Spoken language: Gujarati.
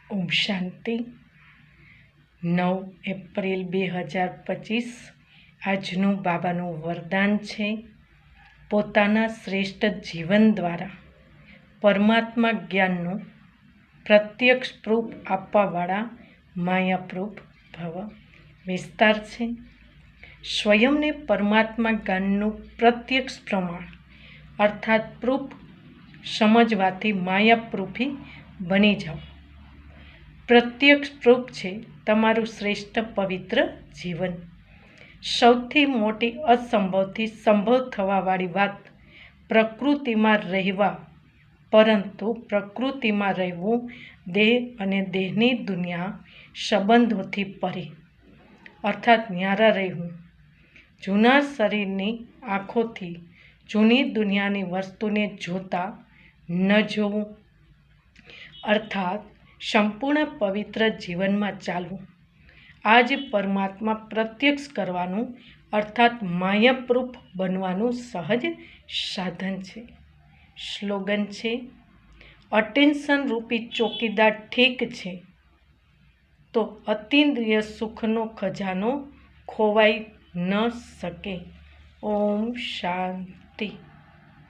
ઓમ શાંતિ। 9 એપ્રિલ 2025 આજનું બાબાનું વરદાન છે। પોતાના શ્રેષ્ઠ જીવન દ્વારા પરમાત્મા જ્ઞાનનું પ્રત્યક્ષ પ્રૂફ આપવાવાળા માયાપ્રૂફ ભવ। વિસ્તાર છે, સ્વયંને પરમાત્મા જ્ઞાનનું પ્રત્યક્ષ પ્રમાણ અર્થાત પ્રૂફ સમજવાથી માયાપ્રૂફી બની જાઓ। પ્રત્યક્ષ પ્રૂફ છે તમારું શ્રેષ્ઠ પવિત્ર જીવન। સૌથી મોટી અસંભવથી સંભવ થવાવાળી વાત પ્રકૃતિમાં રહેવા, પરંતુ પ્રકૃતિમાં રહેવું દેહ અને દેહની દુનિયા સંબંધોથી પરે અર્થાત ન્યારા રહેવું, જૂના શરીરની આંખોથી જૂની દુનિયાની વસ્તુને જોતા ન જોવું અર્થાત સંપૂર્ણ પવિત્ર જીવનમાં ચાલવું। આ જ પરમાત્મા પ્રત્યક્ષ કરવાનું અર્થાત માયાપ્રૂફ બનવાનું સહજ સાધન છે। સ્લોગન છે, અટેન્શન રૂપી ચોકીદાર ઠીક છે તો અતિન્દ્રિય સુખનો ખજાનો ખોવાઈ ન શકે। ઓમ શાંતિ।